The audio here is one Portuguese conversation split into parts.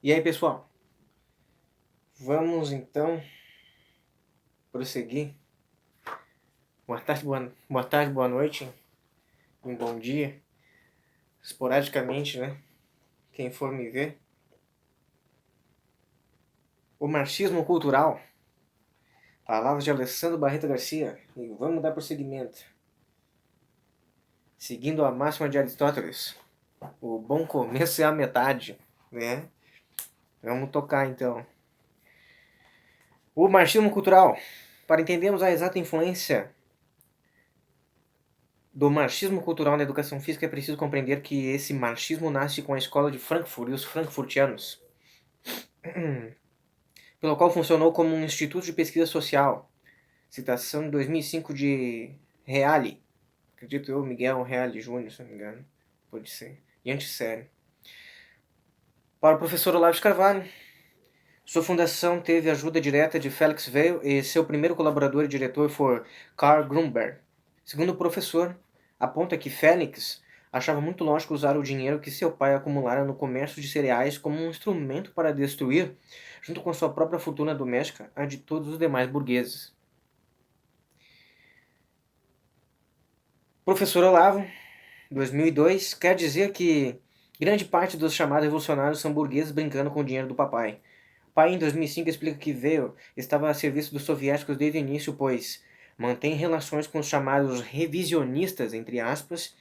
E aí, pessoal? Vamos então prosseguir. Boa tarde, boa noite, um bom dia. Esporadicamente, né? Quem for me ver. O marxismo cultural. Palavras de Alessandro Barreto Garcia. E vamos dar prosseguimento. Seguindo a máxima de Aristóteles. O bom começo é a metade, né? Vamos tocar então. O marxismo cultural. Para entendermos a exata influência do marxismo cultural na educação física, é preciso compreender que esse marxismo nasce com a escola de Frankfurt e os frankfurtianos, pelo qual funcionou como um instituto de pesquisa social. Citação de 2005 de Reale. Acredito eu, Miguel Reale Júnior, se não me engano. Pode ser. E antissério. Para o professor Olavo de Carvalho, sua fundação teve ajuda direta de Felix Weil e seu primeiro colaborador e diretor foi Karl Grunberg. Segundo o professor, aponta que Félix achava muito lógico usar o dinheiro que seu pai acumulara no comércio de cereais como um instrumento para destruir, junto com sua própria fortuna doméstica, a de todos os demais burgueses. Professor Olavo, 2002, quer dizer que grande parte dos chamados revolucionários são burgueses brincando com o dinheiro do papai. Pai, em 2005, explica que Weil estava a serviço dos soviéticos desde o início, pois mantém relações com os chamados revisionistas, entre aspas,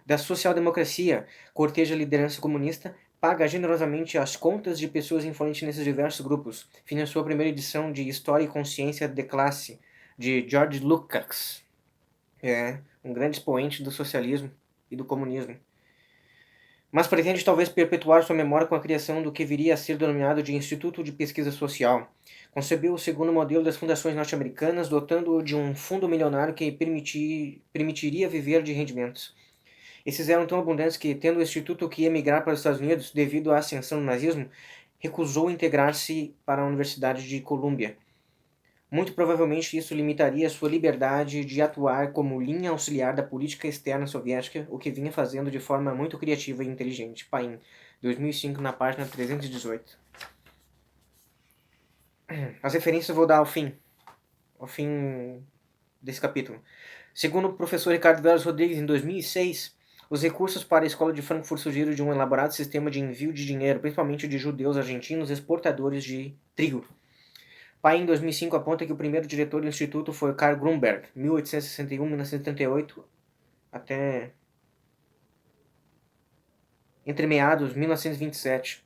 da social-democracia, corteja a liderança comunista, paga generosamente as contas de pessoas influentes nesses diversos grupos, financiou a primeira edição de História e Consciência de Classe, de George Lukács, um grande expoente do socialismo e do comunismo. Mas pretende talvez perpetuar sua memória com a criação do que viria a ser denominado de Instituto de Pesquisa Social. Concebeu o segundo modelo das fundações norte-americanas, dotando-o de um fundo milionário que permitiria viver de rendimentos. Esses eram tão abundantes que, tendo o Instituto que ia migrar para os Estados Unidos devido à ascensão do nazismo, recusou integrar-se para a Universidade de Colômbia. Muito provavelmente isso limitaria sua liberdade de atuar como linha auxiliar da política externa soviética, o que vinha fazendo de forma muito criativa e inteligente. Paim, 2005, na página 318. As referências eu vou dar ao fim desse capítulo. Segundo o professor Ricardo Velas Rodrigues, em 2006, os recursos para a escola de Frankfurt surgiram de um elaborado sistema de envio de dinheiro, principalmente de judeus argentinos exportadores de trigo. Pai, em 2005, aponta que o primeiro diretor do instituto foi Karl Grunberg, 1861-1978, até entre meados de 1927.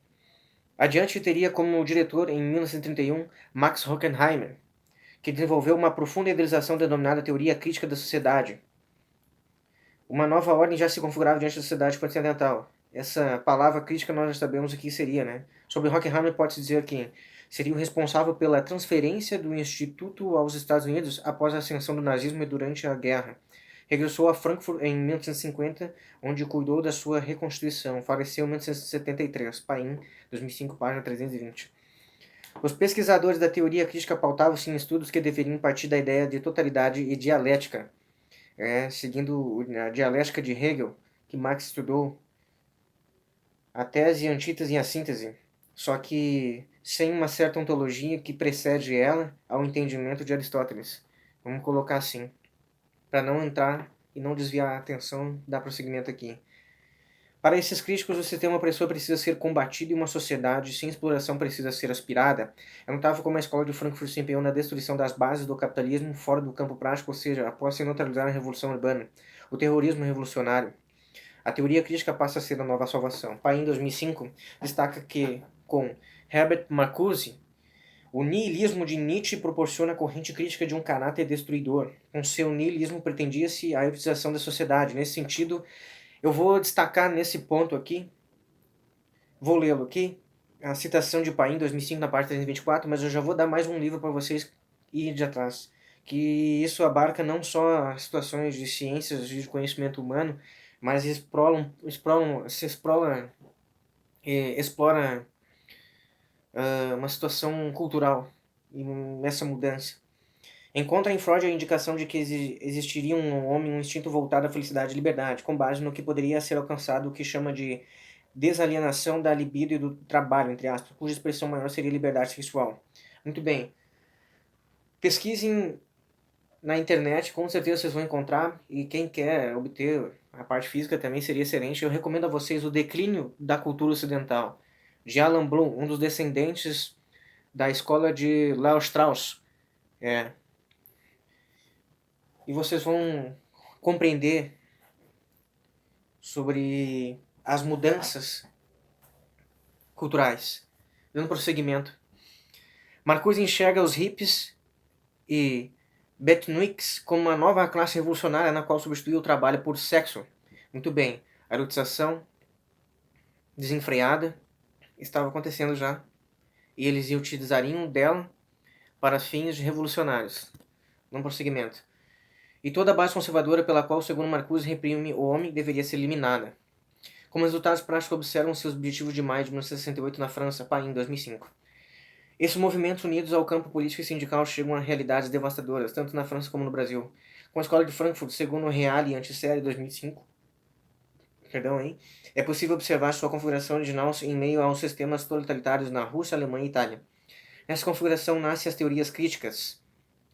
Adiante teria como diretor, em 1931, Max Horkheimer, que desenvolveu uma profunda idealização denominada teoria crítica da sociedade. Uma nova ordem já se configurava diante da sociedade ocidental. Essa palavra crítica nós já sabemos o que seria, né? Sobre Horkheimer pode-se dizer que seria o responsável pela transferência do Instituto aos Estados Unidos após a ascensão do nazismo e durante a guerra. Regressou a Frankfurt em 1950, onde cuidou da sua reconstituição. Faleceu em 1973. Paim, 2005, página 320. Os pesquisadores da teoria crítica pautavam-se em estudos que deveriam partir da ideia de totalidade e dialética, seguindo a dialética de Hegel, que Marx estudou, a tese, a antítese e a síntese, só que sem uma certa ontologia que precede ela ao entendimento de Aristóteles. Vamos colocar assim, para não entrar e não desviar a atenção, dar prosseguimento aqui. Para esses críticos, o sistema opressor precisa ser combatido e uma sociedade sem exploração precisa ser aspirada. É notável como a escola de Frankfurt se empenhou na destruição das bases do capitalismo fora do campo prático, ou seja, após se neutralizar a revolução urbana, o terrorismo revolucionário. A teoria crítica passa a ser a nova salvação. Paim, em 2005, destaca que, com Herbert Marcuse, o niilismo de Nietzsche proporciona a corrente crítica de um caráter destruidor. Com seu niilismo pretendia-se a eutização da sociedade. Nesse sentido, eu vou destacar nesse ponto aqui, vou lê-lo aqui, a citação de Paim, 2005, na parte 324, mas eu já vou dar mais um livro para vocês ir de atrás. Que isso abarca não só as situações de ciências e de conhecimento humano, mas explora uma situação cultural nessa mudança. Encontra em Freud a indicação de que existiria um homem, um instinto voltado à felicidade e liberdade, com base no que poderia ser alcançado, o que chama de desalienação da libido e do trabalho, entre aspas, cuja expressão maior seria liberdade sexual. Muito bem. Pesquisem na internet, com certeza vocês vão encontrar, e quem quer obter a parte física também seria excelente. Eu recomendo a vocês O Declínio da Cultura Ocidental, de Alan Bloom, um dos descendentes da escola de Leo Strauss. E vocês vão compreender sobre as mudanças culturais. Dando prosseguimento, Marcuse enxerga os hippies e Beatniks como uma nova classe revolucionária na qual substitui o trabalho por sexo. Muito bem, a erotização desenfreada estava acontecendo já, e eles utilizariam dela para fins revolucionários. Num prosseguimento. E toda a base conservadora pela qual, segundo Marcuse, reprime o homem deveria ser eliminada. Como resultados práticos, observam seus objetivos de maio de 1968 na França, Paris, em 2005. Esses movimentos unidos ao campo político e sindical chegam a realidades devastadoras, tanto na França como no Brasil. Com a escola de Frankfurt, segundo o Reale Antissérie 2005, é possível observar sua configuração original em meio aos sistemas totalitários na Rússia, Alemanha e Itália. Nessa configuração nascem as teorias críticas,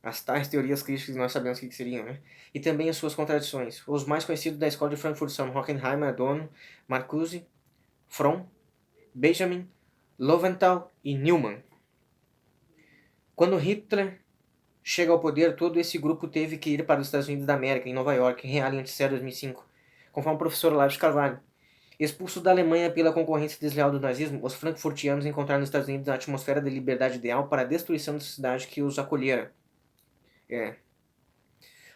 as tais teorias críticas nós sabemos o que seriam, né? E também as suas contradições. Os mais conhecidos da escola de Frankfurt são Horkheimer, Adorno, Marcuse, Fromm, Benjamin, Lowenthal e Newman. Quando Hitler chega ao poder, todo esse grupo teve que ir para os Estados Unidos da América, em Nova York, em Real em 2005, conforme o professor Olavo de Carvalho. Expulsos da Alemanha pela concorrência desleal do nazismo, os frankfurtianos encontraram nos Estados Unidos a atmosfera da liberdade ideal para a destruição da sociedade que os acolhera.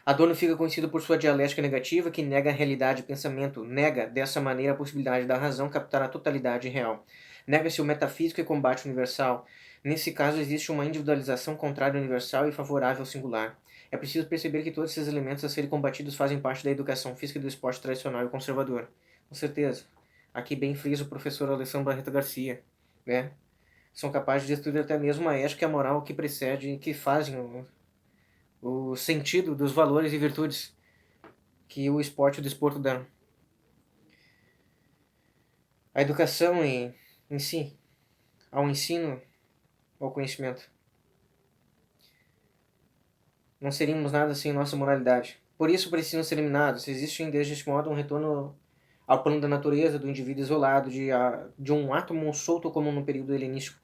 Adorno fica conhecido por sua dialética negativa, que nega a realidade e pensamento, nega, dessa maneira, a possibilidade da razão captar a totalidade real. Nega-se o metafísico e combate o universal. Nesse caso, existe uma individualização contrária ao universal e favorável ao singular. É preciso perceber que todos esses elementos a serem combatidos fazem parte da educação física e do esporte tradicional e conservador. Com certeza. Aqui bem frisa o professor Alessandro Barreto Garcia, né? São capazes de destruir até mesmo a ética e a moral que precede e que fazem o sentido dos valores e virtudes que o esporte e o desporto dão. A educação em si, ao ensino, ao conhecimento. Não seríamos nada sem nossa moralidade. Por isso precisam ser eliminados. Existe desde este modo um retorno ao plano da natureza, do indivíduo isolado, de um átomo solto como no período helenístico.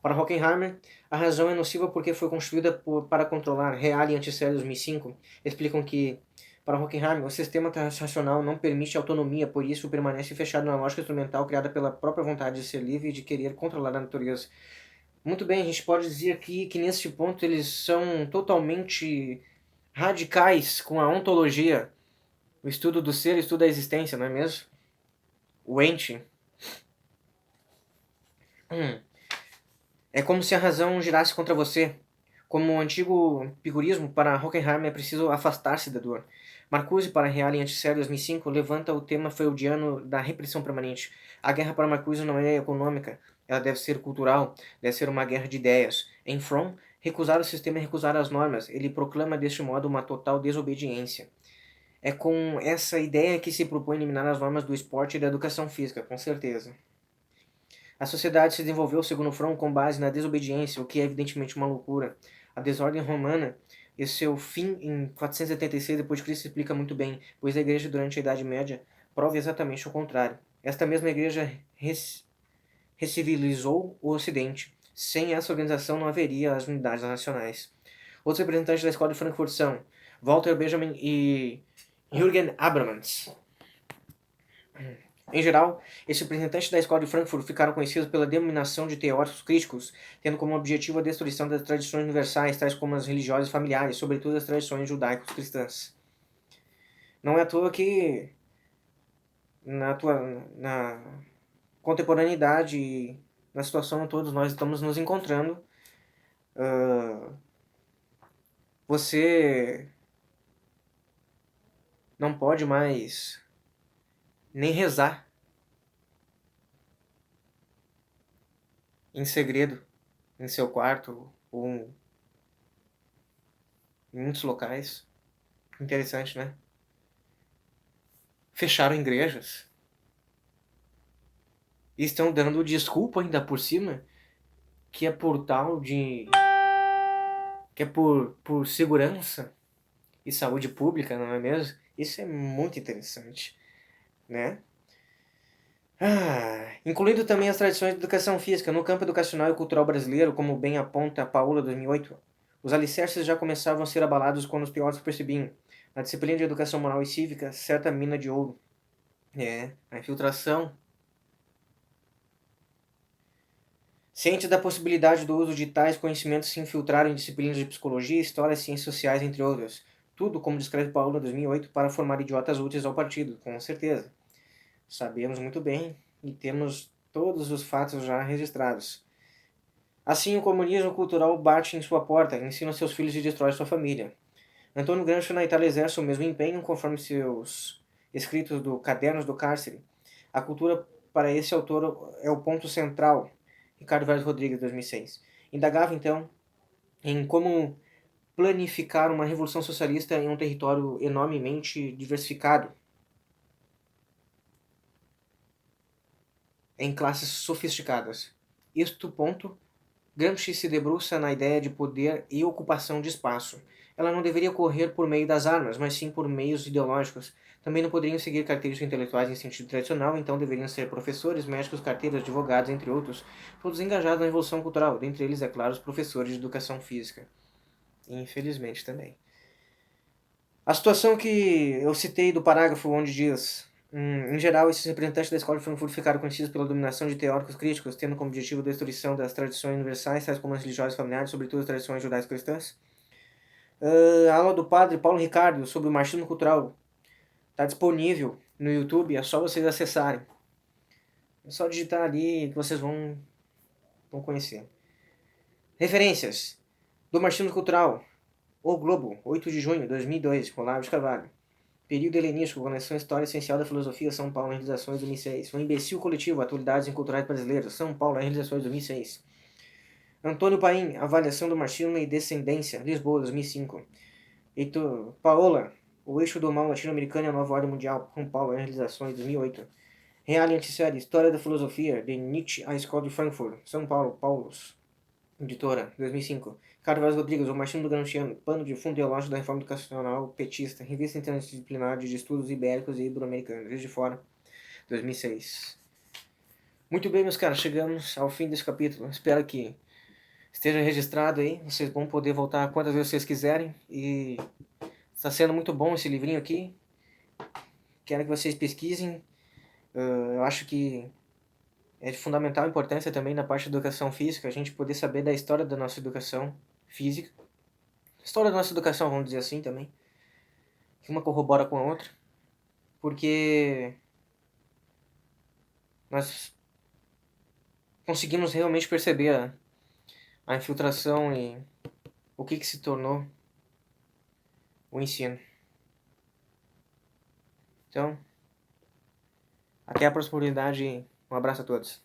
Para Horkheimer, a razão é nociva porque foi construída para controlar. Reale e Antissérie 2005 explicam que, para Horkheimer, o sistema racional não permite autonomia, por isso permanece fechado na lógica instrumental criada pela própria vontade de ser livre e de querer controlar a natureza. Muito bem, a gente pode dizer aqui que nesse ponto eles são totalmente radicais com a ontologia, o estudo do ser, o estudo da existência, não é mesmo? O ente. É como se a razão girasse contra você. Como o antigo epicurismo, para Horkheimer é preciso afastar-se da dor. Marcuse, para Reale em Antissérie 2005, levanta o tema freudiano da repressão permanente. A guerra para Marcuse não é econômica, ela deve ser cultural, deve ser uma guerra de ideias. Em Fromm, recusar o sistema é recusar as normas. Ele proclama deste modo uma total desobediência. É com essa ideia que se propõe eliminar as normas do esporte e da educação física, com certeza. A sociedade se desenvolveu, segundo Fromm, com base na desobediência, o que é evidentemente uma loucura. A desordem romana e seu fim em 486 d.C. se explica muito bem, pois a igreja durante a Idade Média prova exatamente o contrário. Esta mesma igreja recivilizou o Ocidente. Sem essa organização não haveria as unidades nacionais. Outros representantes da escola de Frankfurt são Walter Benjamin e Jürgen Habermas. Em geral, esses representantes da escola de Frankfurt ficaram conhecidos pela denominação de teóricos críticos, tendo como objetivo a destruição das tradições universais, tais como as religiosas e familiares, sobretudo as tradições judaicos-cristãs. Não é à toa que na contemporaneidade e na situação em todos nós estamos nos encontrando, você não pode mais nem rezar em segredo em seu quarto ou em muitos locais. Interessante, né? Fecharam igrejas. E estão dando desculpa ainda por cima, que é por tal de... que é por segurança e saúde pública, não é mesmo? Isso é muito interessante, né? Incluindo também as tradições de educação física no campo educacional e cultural brasileiro, como bem aponta a Paola 2008. Os alicerces já começavam a ser abalados quando os teóricos percebiam, na disciplina de educação moral e cívica, certa mina de ouro. A infiltração. Ciente da possibilidade do uso de tais conhecimentos se infiltrarem em disciplinas de psicologia, história, ciências sociais, entre outras. Tudo, como descreve Paola 2008, para formar idiotas úteis ao partido, com certeza. Sabemos muito bem e temos todos os fatos já registrados. Assim, o comunismo cultural bate em sua porta, ensina seus filhos e destrói sua família. Antônio Gramsci na Itália exerce o mesmo empenho, conforme seus escritos do Cadernos do Cárcere. A cultura para esse autor é o ponto central. Ricardo Vaz Rodrigues, 2006. Indagava, então, em como planificar uma revolução socialista em um território enormemente diversificado, em classes sofisticadas. Isto ponto, Gramsci se debruça na ideia de poder e ocupação de espaço. Ela não deveria ocorrer por meio das armas, mas sim por meios ideológicos. Também não poderiam seguir características intelectuais em sentido tradicional, então deveriam ser professores, médicos, carteiros, advogados, entre outros, todos engajados na revolução cultural, dentre eles, é claro, os professores de educação física. Infelizmente também. A situação que eu citei do parágrafo onde diz: em geral, esses representantes da escola de Frankfurt ficaram conhecidos pela dominação de teóricos críticos, tendo como objetivo a destruição das tradições universais, tais como as religiosas e familiares, sobretudo as tradições judaico-cristãs. A aula do padre Paulo Ricardo sobre o marxismo cultural está disponível no YouTube, é só vocês acessarem. É só digitar ali que vocês vão conhecer. Referências do marxismo cultural: O Globo, 8 de junho de 2002, com Olavo de Carvalho. Período helenístico, Coleção História Essencial da Filosofia, São Paulo, Realizações, 2006. O Imbecil Coletivo, Atualidades Culturais Brasileiras, São Paulo, Realizações, 2006. Antônio Paim, Avaliação do Marxismo e Descendência, Lisboa, 2005. Heitor Paola, O Eixo do Mal Latino-Americano e a Nova Ordem Mundial, São Paulo, Realizações, 2008. Real e Antissérie, História da Filosofia, de Nietzsche, a Escola de Frankfurt, São Paulo, Paulus, Editora, 2005. Carlos Rodrigues, O Marxismo Gramsciano, Pano de Fundo Ideológico da Reforma Educacional Petista, Revista Interdisciplinar de Estudos Ibéricos e Ibero-Americanos, Juiz de Fora, 2006. Muito bem, meus caras, chegamos ao fim desse capítulo. Espero que esteja registrado aí. Vocês vão poder voltar quantas vezes vocês quiserem. E está sendo muito bom esse livrinho aqui. Quero que vocês pesquisem. Eu acho que é de fundamental importância também na parte da educação física, a gente poder saber da história da nossa educação física. História da nossa educação, vamos dizer assim também. Que uma corrobora com a outra. Porque nós conseguimos realmente perceber a infiltração e o que se tornou o ensino. Então, até a próxima oportunidade. Um abraço a todos.